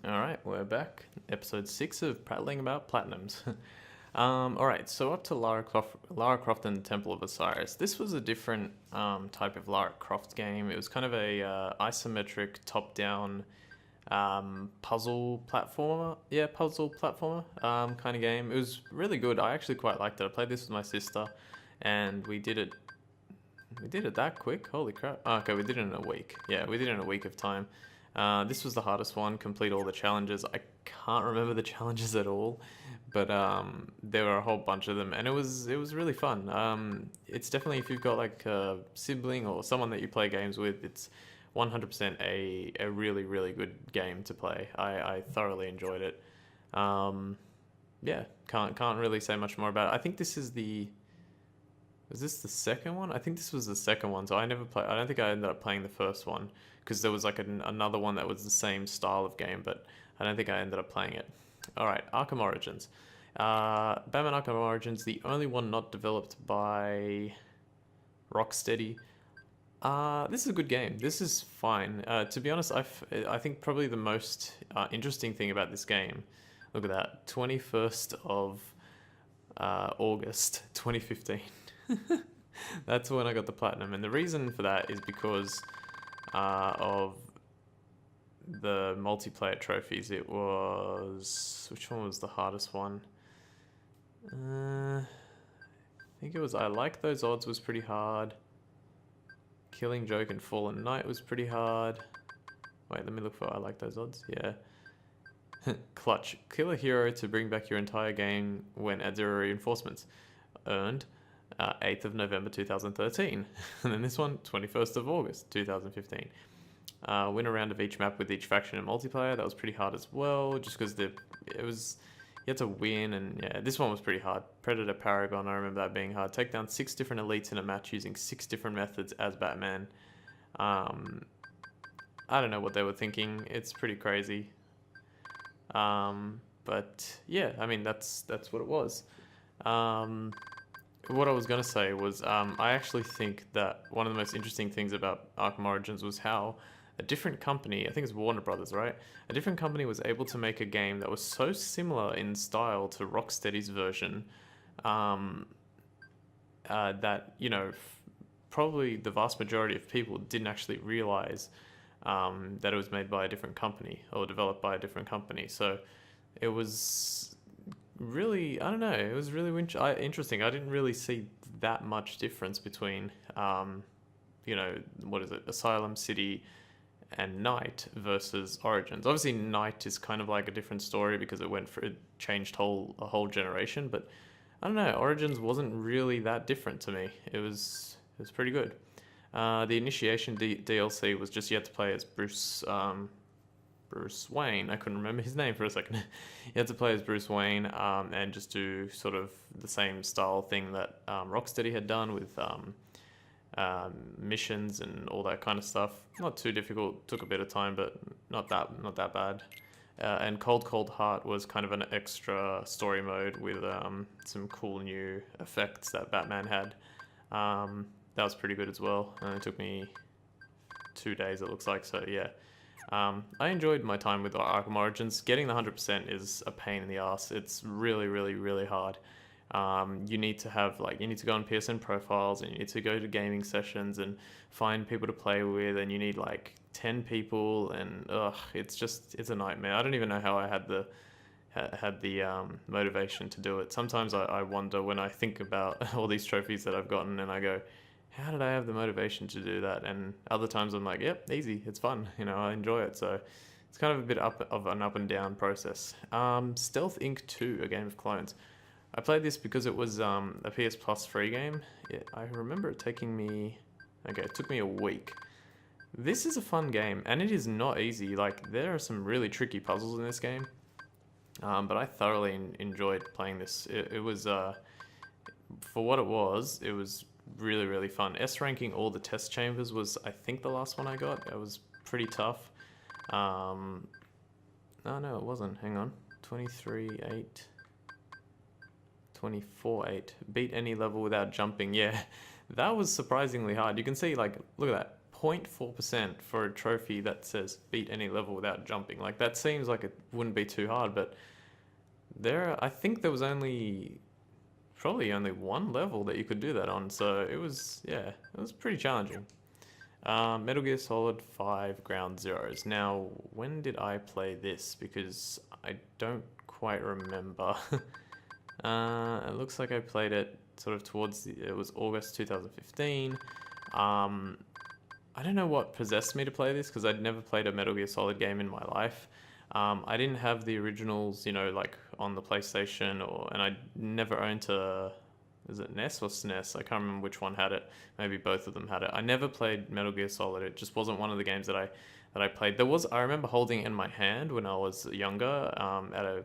Alright, we're back. Episode 6 of Prattling about Platinums. Alright, so up to Lara Croft and the Temple of Osiris. This was a different type of Lara Croft game. It was kind of a isometric, top-down puzzle platformer. Yeah, puzzle platformer kind of game. It was really good. I actually quite liked it. I played this with my sister, and we did it that quick. Holy crap. Oh, okay, we did it in a week. Yeah, we did it in a week of time. This was the hardest one, complete all the challenges. I can't remember the challenges at all, but there were a whole bunch of them, and it was really fun. It's definitely, if you've got like a sibling or someone that you play games with, it's 100% a really, really good game to play. I thoroughly enjoyed it. Yeah, can't really say much more about it. I think this is was this the second one? I think this was the second one, so I never played. I don't think I ended up playing the first one, because there was like another one that was the same style of game, but I don't think I ended up playing it. Alright, Arkham Origins. Batman Arkham Origins, the only one not developed by Rocksteady. This is a good game. This is fine. To be honest, I think probably the most interesting thing about this game, look at that, 21st of August 2015. That's when I got the platinum, and the reason for that is because of the multiplayer trophies. It was, which one was the hardest one? I think it was I Like Those Odds was pretty hard. Killing Joke and Fallen Knight was pretty hard. Wait, let me look for I Like Those Odds. Yeah. Clutch. Kill a hero to bring back your entire game when at 0 reinforcements. Earned 8th of November 2013. And then this one, 21st of August 2015. Win a round of each map with each faction in multiplayer. That was pretty hard as well, just because you had to win, and yeah, this one was pretty hard. Predator Paragon, I remember that being hard. Take down 6 different elites in a match using 6 different methods as Batman. I don't know what they were thinking. It's pretty crazy. But yeah, I mean, that's what it was. What I was going to say was, I actually think that one of the most interesting things about Arkham Origins was how a different company, I think it's Warner Brothers, right? A different company was able to make a game that was so similar in style to Rocksteady's version, that, you know, probably the vast majority of people didn't actually realize that it was made by a different company or developed by a different company. So it was really, I don't know, it was really interesting. I didn't really see that much difference between, you know, what is it, Asylum, City, and Night versus Origins. Obviously, Night is kind of like a different story because it changed a whole generation. But I don't know, Origins wasn't really that different to me. It was pretty good. The Initiation DLC was just you had to play as Bruce Wayne. I couldn't remember his name for a second. You had to play as Bruce Wayne and just do sort of the same style thing that Rocksteady had done with missions and all that kind of stuff. Not too difficult. Took a bit of time, but not that bad. And Cold Heart was kind of an extra story mode with some cool new effects that Batman had. That was pretty good as well. And it took me 2 days, it looks like. So yeah. I enjoyed my time with Arkham Origins. Getting the 100% is a pain in the ass. It's really, really, really hard. You need to go on PSN profiles, and you need to go to gaming sessions and find people to play with, and you need like 10 people, and it's a nightmare. I don't even know how I had the motivation to do it. Sometimes I wonder when I think about all these trophies that I've gotten, and I go, how did I have the motivation to do that? And other times I'm like, yep, easy, it's fun, you know, I enjoy it. So it's kind of a bit of an up and down process. Stealth Inc. 2, a game of clones. I played this because it was a PS Plus free game. I remember it taking me, it took me a week. This is a fun game, and it is not easy. Like, there are some really tricky puzzles in this game, but I thoroughly enjoyed playing this. It was, for what it was really, really fun. S ranking all the test chambers was, I think, the last one I got. It was pretty tough. Oh no, it wasn't. Hang on. 23-8. 24-8. Beat any level without jumping. Yeah, that was surprisingly hard. You can see, like, look at that. 0.4% for a trophy that says beat any level without jumping. Like, that seems like it wouldn't be too hard, but I think there was probably only one level that you could do that on, so it was pretty challenging. Metal Gear Solid 5 Ground Zeroes. Now, when did I play this? Because I don't quite remember. It looks like I played it sort of it was August 2015. I don't know what possessed me to play this, because I'd never played a Metal Gear Solid game in my life. I didn't have the originals, like on the PlayStation, and I never owned is it NES or SNES? I can't remember which one had it. Maybe both of them had it. I never played Metal Gear Solid. It just wasn't one of the games that I played. I remember holding it in my hand when I was younger, at a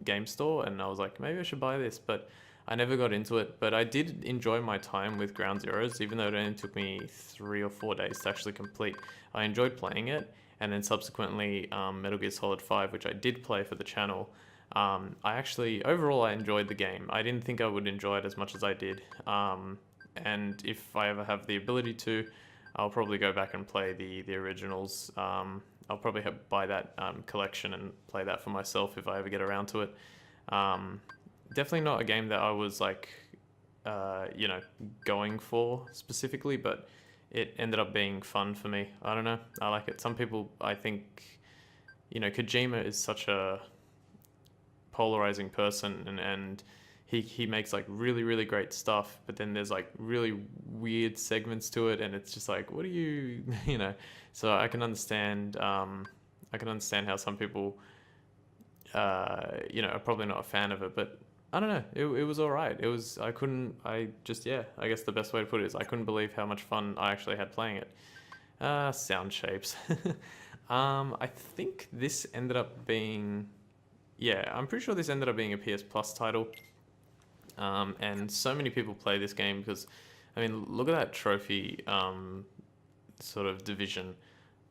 game store, and I was like, maybe I should buy this, but I never got into it. But I did enjoy my time with Ground Zeroes, even though it only took me 3 or 4 days to actually complete. I enjoyed playing it, and then subsequently Metal Gear Solid 5, which I did play for the channel. Overall I enjoyed the game. I didn't think I would enjoy it as much as I did. And if I ever have the ability to, I'll probably go back and play the originals. I'll probably buy that collection and play that for myself if I ever get around to it. Definitely not a game that I was like, going for specifically, but it ended up being fun for me. I don't know. I like it. Some people, I think, Kojima is such a polarizing person, and he makes like really, really great stuff, but then there's like really weird segments to it, and it's just like, what do you, so I can understand how some people, are probably not a fan of it, but I don't know, it was all right. I guess the best way to put it is I couldn't believe how much fun I actually had playing it. Sound shapes. I think this ended up being, I'm pretty sure this ended up being a PS Plus title. And so many people play this game because, I mean, look at that trophy sort of division.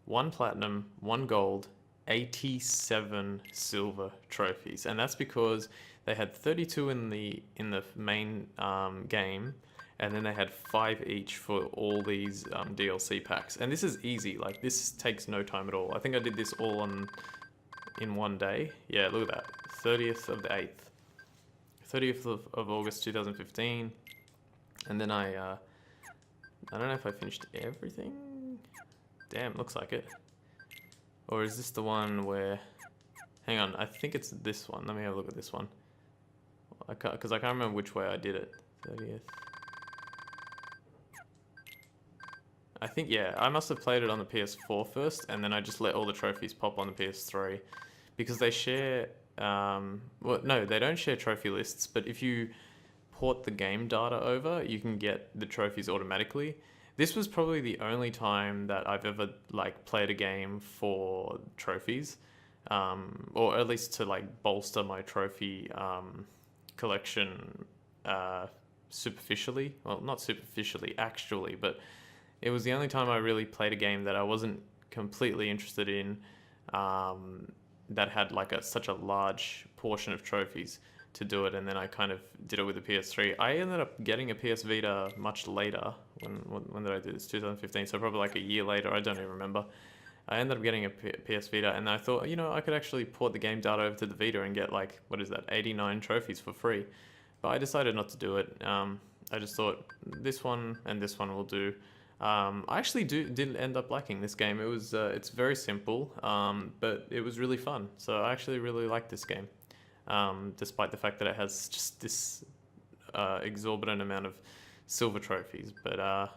1 platinum, 1 gold, 87 silver trophies. And that's because they had 32 in the main game, and then they had 5 each for all these DLC packs. And this is easy. Like, this takes no time at all. I think I did this all in one day. Yeah, look at that. 30th of the 8th. 30th of August 2015. And then I don't know if I finished everything. Damn, looks like it. Or is this the one where... Hang on, I think it's this one. Let me have a look at this one. Because I can't remember which way I did it. 30th. I think, I must have played it on the PS4 first, and then I just let all the trophies pop on the PS3. Because they share... well, no, they don't share trophy lists, but if you port the game data over, you can get the trophies automatically. This was probably the only time that I've ever played a game for trophies, or at least to bolster my trophy collection superficially. Well, not superficially, actually, but it was the only time I really played a game that I wasn't completely interested in, that had such a large portion of trophies to do it, and then I kind of did it with the PS3. I ended up getting a PS Vita much later. When did I do this? 2015, so probably a year later. I don't even remember. I ended up getting a PS Vita, and I thought, I could actually port the game data over to the Vita and get 89 trophies for free. But I decided not to do it. I just thought this one and this one will do. I actually did end up liking this game. It's very simple, but it was really fun. So I actually really like this game, despite the fact that it has just this exorbitant amount of silver trophies. But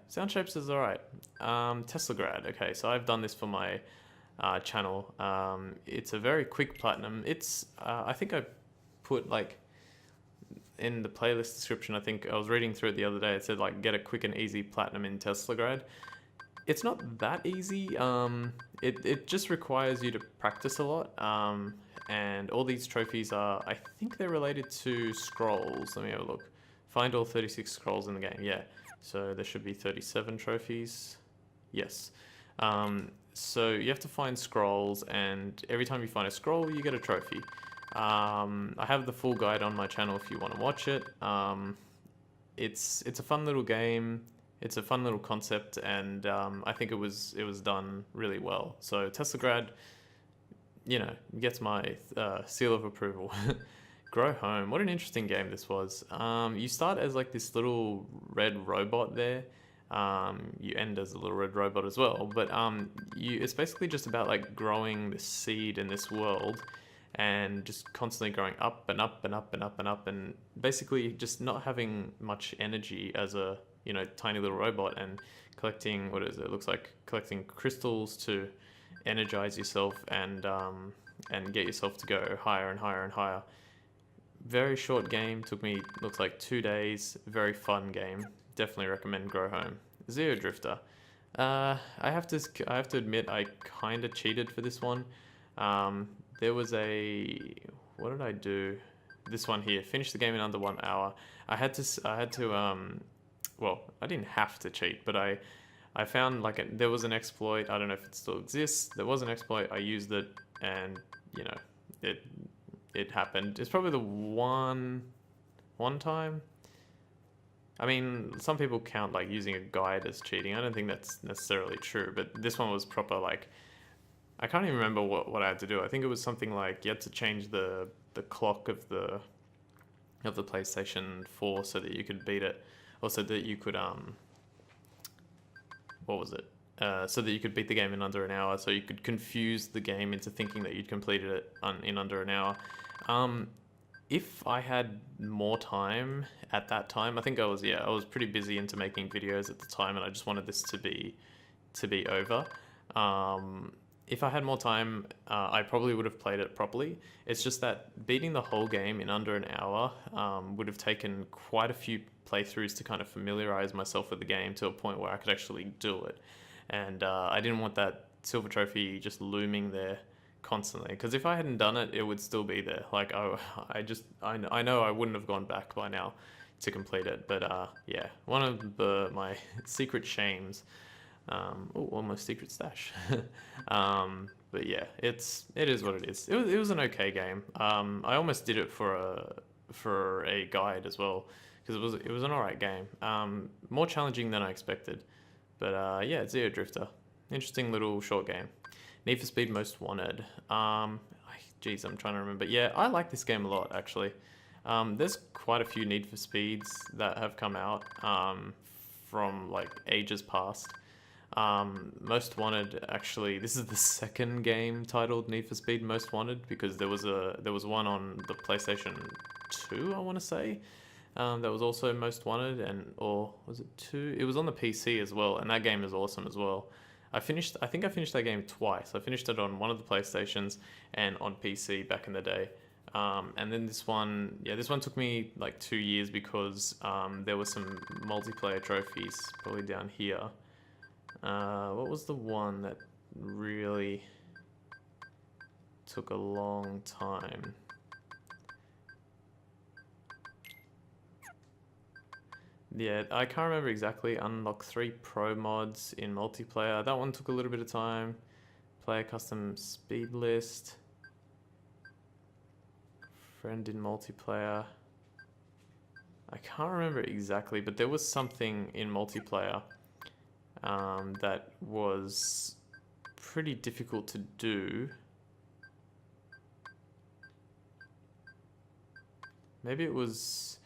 Sound Shapes is alright. Teslagrad. Okay, so I've done this for my channel. It's a very quick platinum. It's I think I put in the playlist description, I think I was reading through it the other day, it said get a quick and easy platinum in Teslagrad. It's not that easy. It just requires you to practice a lot. And all these trophies are, I think they're related to scrolls. Let me have a look. Find all 36 scrolls in the game. Yeah. So there should be 37 trophies. Yes. So you have to find scrolls, and every time you find a scroll, you get a trophy. I have the full guide on my channel if you want to watch it. It's a fun little game. It's a fun little concept, and I think it was done really well. So Teslagrad, you know, gets my seal of approval. Grow Home. What an interesting game this was. You start as like this little red robot there. You end as a little red robot as well, but it's basically just about like growing the seed in this world, and just constantly growing up and up and up and up and up, and basically just not having much energy as a, you know, tiny little robot, and collecting, what is it? It looks like collecting crystals to energize yourself and get yourself to go higher and higher and higher. Very short game, took me, looks like 2 days. Very fun game. Definitely recommend Grow Home. Zero Drifter. I have to admit, I kind of cheated for this one. There was what did I do? This one here, finish the game in under 1 hour. I had to well, I didn't have to cheat, but I found like there was an exploit. I don't know if it still exists. There was an exploit. I used it, and you know, it happened. It's probably the one time. I mean, some people count like using a guide as cheating. I don't think that's necessarily true, but this one was proper. Like, I can't even remember what I had to do. I think it was something like you had to change the clock of the PlayStation 4 so that you could beat it, or so that you could what was it? So that you could beat the game in under an hour. So you could confuse the game into thinking that you'd completed it in under an hour. If I had more time at that time, I think I was pretty busy into making videos at the time, and I just wanted this to be over. If I had more time, I probably would have played it properly. It's just that beating the whole game in under an hour would have taken quite a few playthroughs to kind of familiarize myself with the game to a point where I could actually do it. And I didn't want that silver trophy just looming there constantly, because if I hadn't done it, it would still be there. Like, I know I wouldn't have gone back by now to complete it. But yeah, one of my secret shames. Almost secret stash. But yeah, it is what it is. It was an okay game. I almost did it for a guide as well, because it was an alright game. More challenging than I expected. But yeah, Zero Drifter. Interesting little short game. Need for Speed Most Wanted. Geez, I'm trying to remember. Yeah, I like this game a lot, actually. There's quite a few Need for Speeds that have come out from like ages past. Most Wanted, actually, this is the second game titled Need for Speed Most Wanted, because there was one on the PlayStation 2, I want to say, that was also Most Wanted, or was it 2? It was on the PC as well, and that game is awesome as well. I think I finished that game twice. I finished it on one of the PlayStations and on PC back in the day. And then this one took me like 2 years, because there were some multiplayer trophies probably down here. What was the one that really took a long time? Yeah, I can't remember exactly. Unlock 3 pro mods in multiplayer. That one took a little bit of time. Player custom speed list. Friend in multiplayer. I can't remember exactly, but there was something in multiplayer that was pretty difficult to do. Maybe it was...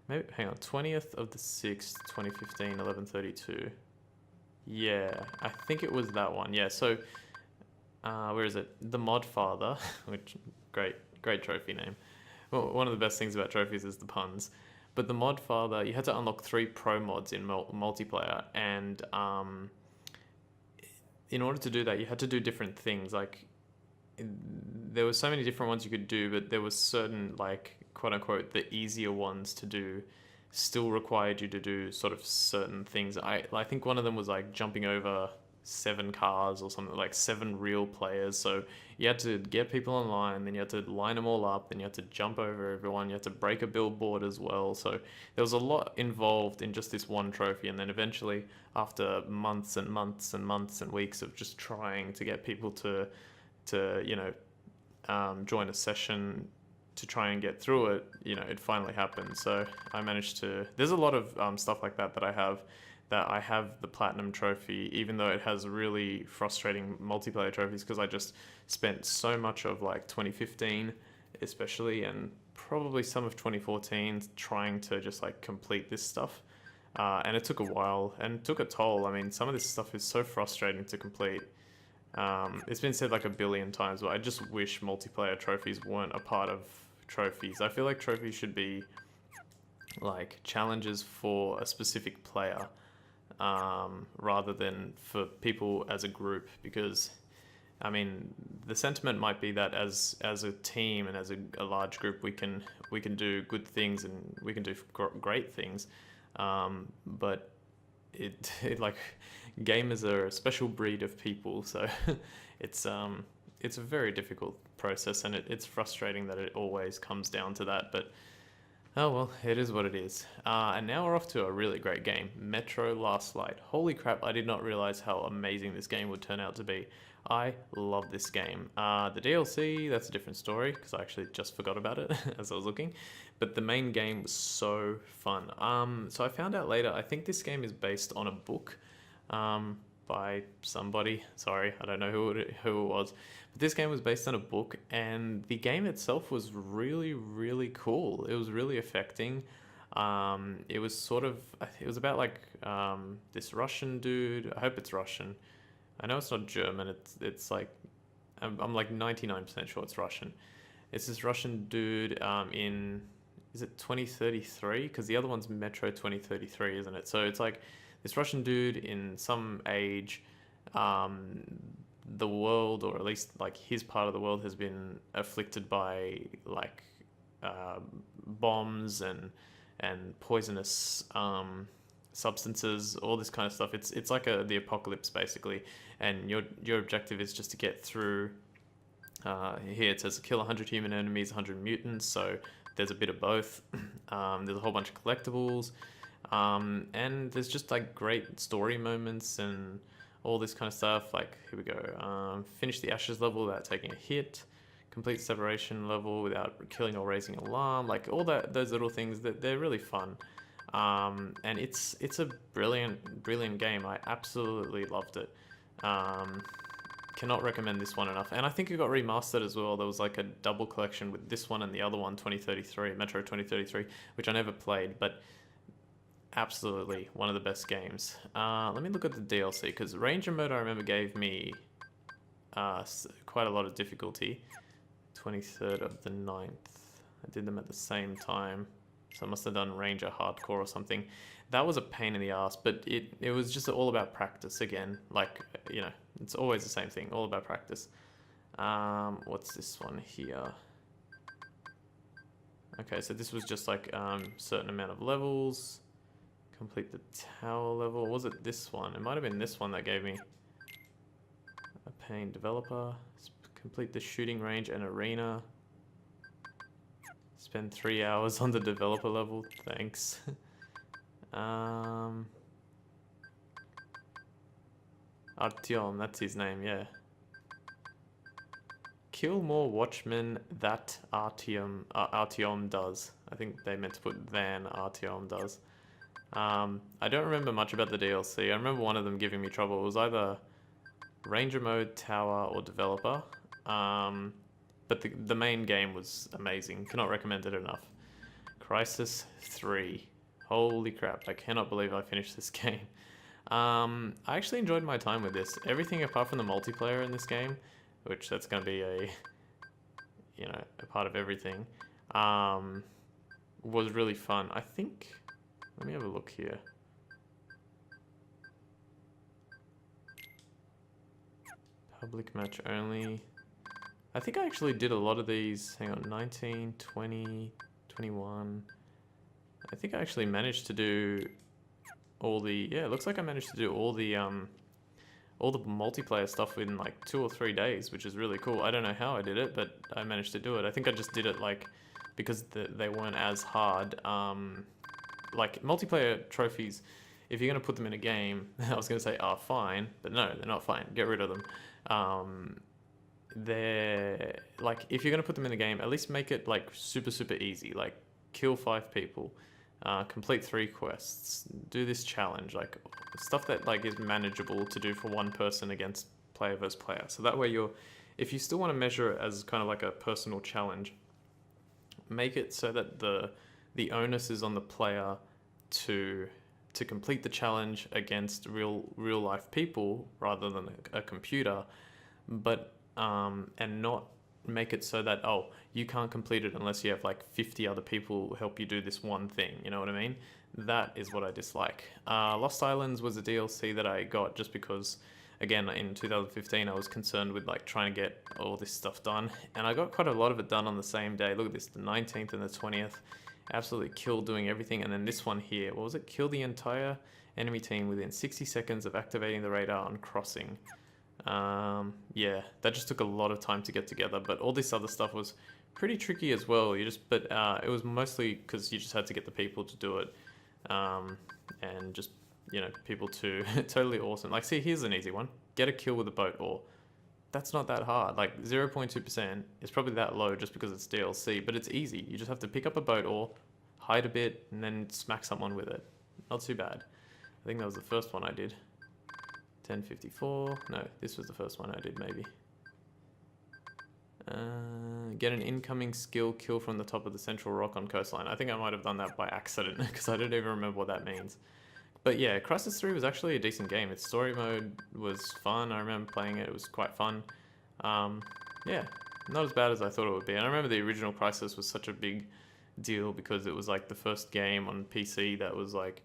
hang on, 20th of the 6th, 2015, 11:32. Yeah, I think it was that one. Yeah, so, where is it? The Mod Father, which, great trophy name. Well, one of the best things about trophies is the puns. But the Mod Father, you had to unlock 3 pro mods in multiplayer, and in order to do that, you had to do different things. Like, there were so many different ones you could do, but there was certain, like, quote-unquote, the easier ones to do still required you to do sort of certain things. I think one of them was, like, jumping over 7 cars or something, like 7 real players. So you had to get people online, then you had to line them all up, then you had to jump over everyone, you had to break a billboard as well. So there was a lot involved in just this one trophy, and then eventually, after months and months and months and weeks of just trying to get people to you know, join a session to try and get through it, you know, it finally happened. So I managed to... There's a lot of stuff like that I have that I have the platinum trophy, even though it has really frustrating multiplayer trophies, because I just spent so much of like 2015 especially, and probably some of 2014 trying to just like complete this stuff. And it took a while and took a toll. I mean, some of this stuff is so frustrating to complete. It's been said like a billion times, but I just wish multiplayer trophies weren't a part of trophies. I feel like trophies should be like challenges for a specific player, rather than for people as a group, because I mean the sentiment might be that as a team and as a large group we can do good things and we can do great things, but it like gamers are a special breed of people, so it's a very difficult process, and it's frustrating that it always comes down to that, but oh well, it is what it is. And now we're off to a really great game, Metro Last Light. Holy crap, I did not realize how amazing this game would turn out to be. I love this game. The DLC, that's a different story, because I actually just forgot about it as I was looking. But the main game was so fun. So I found out later, I think this game is based on a book by somebody. Sorry, I don't know who it was. But this game was based on a book, and the game itself was really, really cool. It was really affecting. It was sort of, it was about like this Russian dude. I hope it's Russian. I know it's not German. It's like, I'm like 99% sure it's Russian. It's this Russian dude in, is it 2033? Because the other one's Metro 2033, isn't it? So it's like this Russian dude in some age, the world, or at least like his part of the world, has been afflicted by like bombs and poisonous substances, all this kind of stuff. It's like the apocalypse basically, and your objective is just to get through. Here it says kill 100 human enemies, 100 mutants, so there's a bit of both. There's a whole bunch of collectibles, and there's just like great story moments and all this kind of stuff. Like here we go, finish the ashes level without taking a hit, complete separation level without killing or raising an alarm, like all those little things that they're really fun. And it's a brilliant game. I absolutely loved it. Cannot recommend this one enough. And I think it got remastered as well. There was like a double collection with this one and the other one, 2033, Metro 2033, which I never played, but absolutely one of the best games. Let me look at the DLC, because Ranger Mode I remember gave me quite a lot of difficulty. 23rd of the 9th. I did them at the same time. So I must have done Ranger Hardcore or something. That was a pain in the ass, but it was just all about practice again. Like, you know, it's always the same thing, all about practice. What's this one here? Okay, so this was just like certain amount of levels. Complete the tower level. Was it this one? It might have been this one that gave me a pain. Developer. Complete the shooting range and arena. Spend 3 hours on the developer level. Thanks. Artyom, that's his name, yeah. Kill more watchmen that Artyom does. I think they meant to put than Artyom does. I don't remember much about the DLC. I remember one of them giving me trouble. It was either Ranger Mode, Tower, or Developer. But the main game was amazing. Cannot recommend it enough. Crysis 3. Holy crap, I cannot believe I finished this game. I actually enjoyed my time with this. Everything apart from the multiplayer in this game, which that's going to be a part of everything, was really fun. I think, let me have a look here. Public match only. I think I actually did a lot of these. Hang on, 19, 20, 21. I think I actually managed to do all the, yeah, it looks like I managed to do all the multiplayer stuff in like 2 or 3 days, which is really cool. I don't know how I did it, but I managed to do it. I think I just did it like, because they weren't as hard. Like multiplayer trophies, if you're going to put them in a game, I was going to say, oh, fine, but no, they're not fine. Get rid of them. They're like, if you're going to put them in a game, at least make it like super easy, like kill 5 people, complete 3 quests, do this challenge, like stuff that like is manageable to do for one person against player versus player. So that way if you still want to measure it as kind of like a personal challenge, make it so that the onus is on the player to complete the challenge against real life people rather than a computer, but and not make it so that, oh, you can't complete it unless you have like 50 other people help you do this one thing, you know what I mean? That is what I dislike. Lost Islands was a DLC that I got just because, again, in 2015 I was concerned with like trying to get all this stuff done, and I got quite a lot of it done on the same day. Look at this, the 19th and the 20th. Absolutely killed doing everything. And then this one here, what was it? Kill the entire enemy team within 60 seconds of activating the radar on crossing. Yeah, that just took a lot of time to get together, but all this other stuff was pretty tricky as well. But it was mostly because you just had to get the people to do it, and just, you know, people to totally awesome. Like, see, here's an easy one: get a kill with a boat oar. That's not that hard. Like 0.2% is probably that low just because it's DLC, but it's easy. You just have to pick up a boat oar, hide a bit, and then smack someone with it. Not too bad. I think that was the first one I did. 1054. No, this was the first one I did, maybe. Get an incoming skill kill from the top of the central rock on coastline. I think I might have done that by accident because I don't even remember what that means. But yeah, Crysis 3 was actually a decent game. Its story mode was fun. I remember playing it. It was quite fun. Yeah, not as bad as I thought it would be. And I remember the original Crysis was such a big deal because it was like the first game on PC that was like,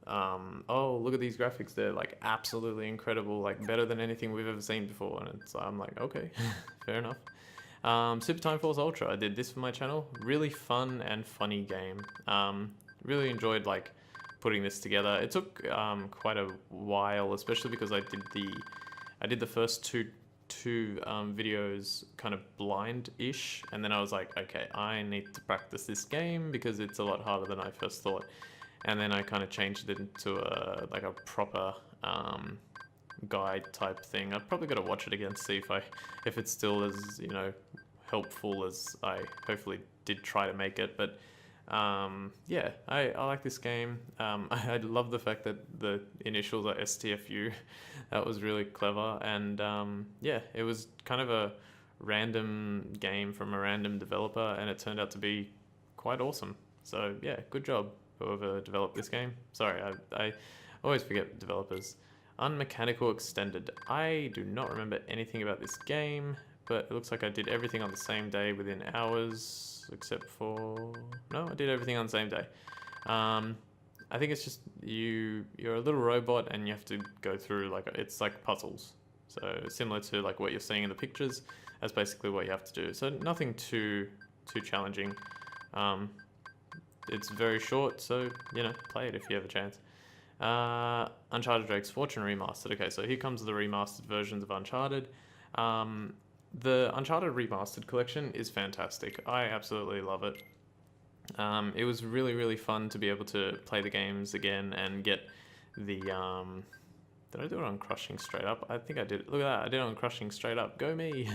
oh, look at these graphics. They're like absolutely incredible, like better than anything we've ever seen before. And I'm like, okay, fair enough. Super Time Force Ultra. I did this for my channel. Really fun and funny game. Really enjoyed like putting this together. It took quite a while, especially because I did the first two videos kind of blind-ish, and then I was like, okay, I need to practice this game because it's a lot harder than I first thought. And then I kind of changed it into a proper guide type thing. I've probably got to watch it again to see if it's still as, you know, helpful as I hopefully did try to make it. But yeah, I like this game. I love the fact that the initials are STFU. That was really clever. And yeah, it was kind of a random game from a random developer, and it turned out to be quite awesome. So yeah, good job, whoever developed this game. Sorry, I always forget developers. Unmechanical Extended. I do not remember anything about this game, but it looks like I did everything on the same day within hours, except for... No, I did everything on the same day. I think it's just you're a little robot and you have to go through, like, it's like puzzles. So similar to like what you're seeing in the pictures, that's basically what you have to do. So nothing too challenging. It's very short, so, you know, play it if you have a chance. Uncharted Drake's Fortune Remastered. Okay, so here comes the remastered versions of Uncharted. The Uncharted Remastered collection is fantastic. I absolutely love it. It was really, really fun to be able to play the games again and get the... Did I do it on Crushing Straight Up? I think I did. Look at that, I did it on Crushing Straight Up. Go me!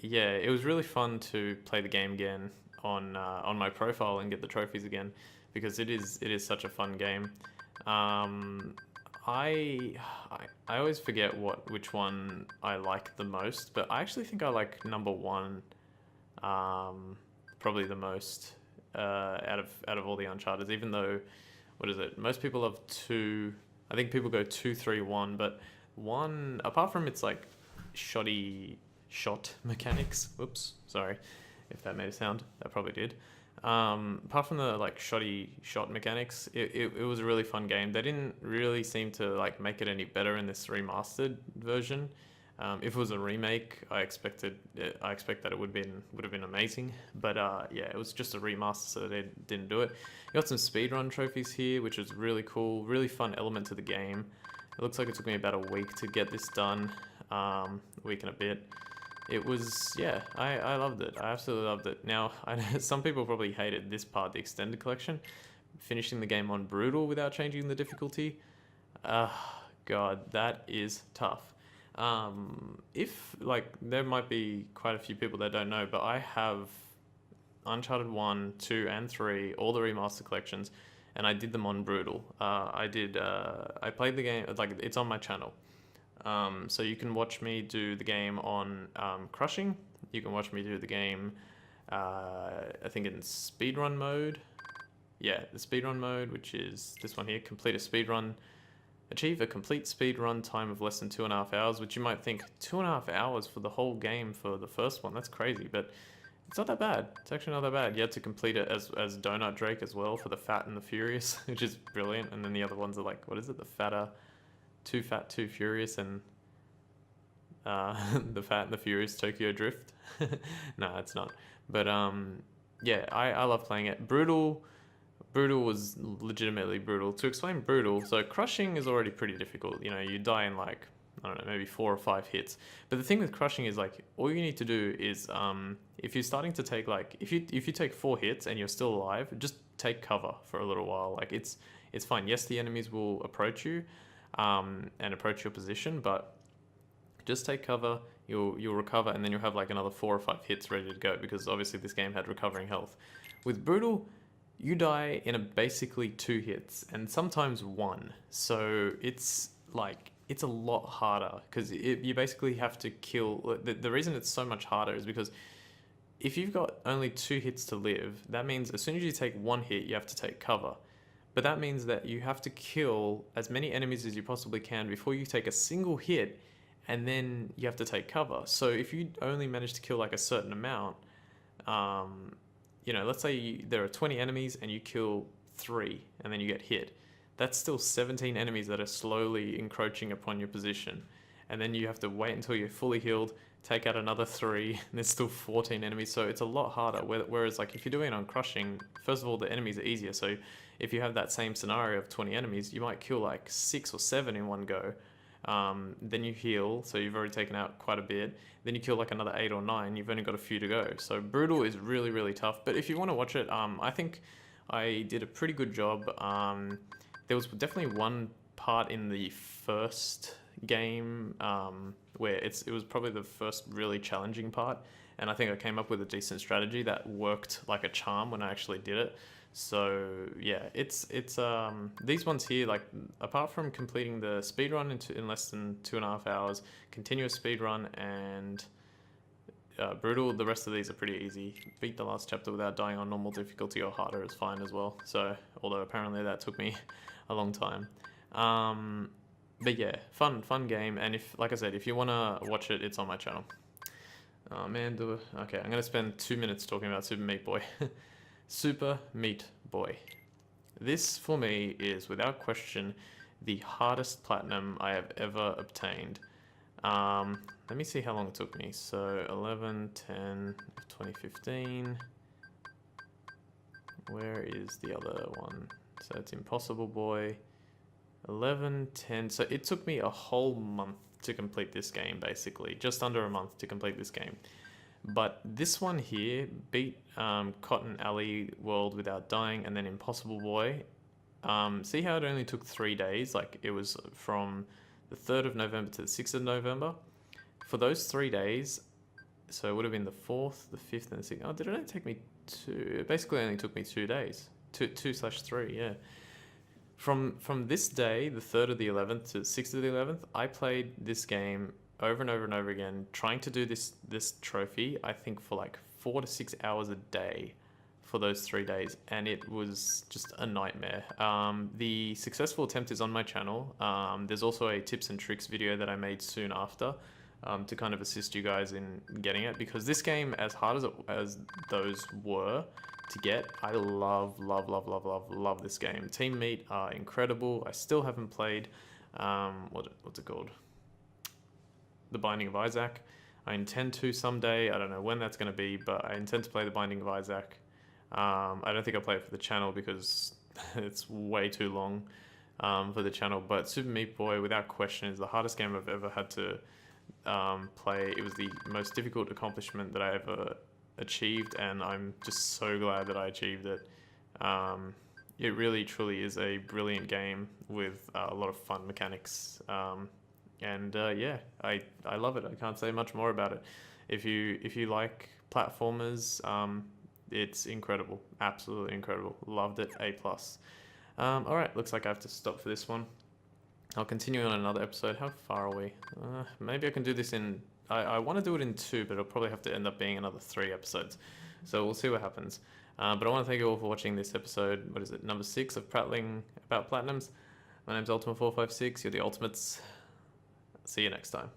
Yeah, it was really fun to play the game again on my profile and get the trophies again, because it is such a fun game. I always forget which one I like the most, but I actually think I like number one probably the most out of all the Uncharted. Even though, what is it? Most people have 2. I think people go 2, 3, 1, but 1, apart from its like shoddy shot mechanics. Whoops, sorry if that made a sound. That probably did. Apart from the like shoddy shot mechanics, it was a really fun game. They didn't really seem to like make it any better in this remastered version. If it was a remake, I expect that it would have been amazing. But yeah, it was just a remaster, so they didn't do it. You got some speedrun trophies here, which is really cool. Really fun element to the game. It looks like it took me about a week to get this done. A week and a bit. It was, yeah, I loved it. I absolutely loved it. Now, some people probably hated this part, the extended collection. Finishing the game on brutal without changing the difficulty. God, that is tough. If, like, there might be quite a few people that don't know, but I have Uncharted 1, 2, and 3, all the remaster collections, and I did them on Brutal. I played the game, like, it's on my channel. So you can watch me do the game on Crushing. You can watch me do the game, I think in speedrun mode. Yeah, the speedrun mode, which is this one here, complete a speedrun. Achieve a complete speedrun time of less than 2.5 hours, which you might think 2.5 hours for the whole game for the first one, that's crazy, but it's not that bad. It's actually not that bad. You had to complete it as Donut Drake as well for the Fat and the Furious, which is brilliant. And then the other ones are like, what is it? The Fatter, Too Fat, Too Furious, and the Fat and the Furious Tokyo Drift. No, it's not. But yeah, I love playing it. Brutal was legitimately brutal. To explain Brutal, so Crushing is already pretty difficult. You know, you die in like, I don't know, maybe 4 or 5 hits. But the thing with Crushing is like, all you need to do is, if you're starting to take like, if you take 4 hits and you're still alive, just take cover for a little while. Like it's fine. Yes, the enemies will approach you, and approach your position, but just take cover. You'll recover, and then you'll have like another 4 or 5 hits ready to go, because obviously this game had recovering health. With Brutal, you die in basically 2 hits and sometimes 1. So it's like, it's a lot harder, because you basically have to kill. The reason it's so much harder is because if you've got only 2 hits to live, that means as soon as you take 1 hit, you have to take cover. But that means that you have to kill as many enemies as you possibly can before you take a single hit, and then you have to take cover. So if you only manage to kill like a certain amount, you know, let's say there are 20 enemies and you kill 3 and then you get hit. That's still 17 enemies that are slowly encroaching upon your position. And then you have to wait until you're fully healed, take out another 3, and there's still 14 enemies. So it's a lot harder. Whereas like if you're doing it on Crushing, first of all, the enemies are easier. So if you have that same scenario of 20 enemies, you might kill like 6 or 7 in one go. Then you heal, so you've already taken out quite a bit. Then you kill like another 8 or 9, you've only got a few to go. So Brutal is really, really tough. But if you want to watch it, I think I did a pretty good job. There was definitely one part in the first game where it was probably the first really challenging part, and I think I came up with a decent strategy that worked like a charm when I actually did it. So yeah, it's these ones here, like apart from completing the speedrun in less than 2.5 hours, continuous speedrun, and Brutal, the rest of these are pretty easy. Beat the last chapter without dying on normal difficulty or harder is fine as well. So although apparently that took me a long time. But yeah, fun game, and if, like I said, if you want to watch it, it's on my channel. Oh man, okay, I'm gonna spend 2 minutes talking about Super Meat Boy. Super Meat Boy. This, for me, is without question the hardest platinum I have ever obtained. Let me see how long it took me. So 11, 10, 2015. Where is the other one? So it's Impossible Boy. 11, 10. So it took me a whole month to complete this game, basically. Just under a month to complete this game. But this one here, beat Cotton Alley World without dying, and then Impossible Boy. See how it only took 3 days? Like it was from the 3rd of November to the 6th of November. For those 3 days, so it would have been the 4th, the 5th, and the 6th. Oh, did it only take me 2? It basically only took me 2 days. 2/3, yeah. From this day, the 3rd of the 11th to the 6th of the 11th, I played this game over and over and over again, trying to do this trophy, I think for like 4 to 6 hours a day for those 3 days, and it was just a nightmare. The successful attempt is on my channel. There's also a tips and tricks video that I made soon after to kind of assist you guys in getting it, because this game, as hard as those were to get, I love this game. Team Meat are incredible. I still haven't played, what's it called? The Binding of Isaac. I intend to someday. I don't know when that's going to be, but I intend to play The Binding of Isaac. I don't think I'll play it for the channel because it's way too long for the channel, but Super Meat Boy, without question, is the hardest game I've ever had to play. It was the most difficult accomplishment that I ever achieved, and I'm just so glad that I achieved it. It really, truly is a brilliant game with a lot of fun mechanics. And yeah, I love it. I can't say much more about it. If you like platformers, it's incredible, absolutely incredible. Loved it, A+. All right, looks like I have to stop for this one. I'll continue on another episode. How far are we? Maybe I can do this in... I want to do it in 2, but it'll probably have to end up being another 3 episodes. So we'll see what happens. But I want to thank you all for watching this episode. What is it? Number 6 of Prattling about Platinums. My name's Ultima456. You're the Ultimates. See you next time.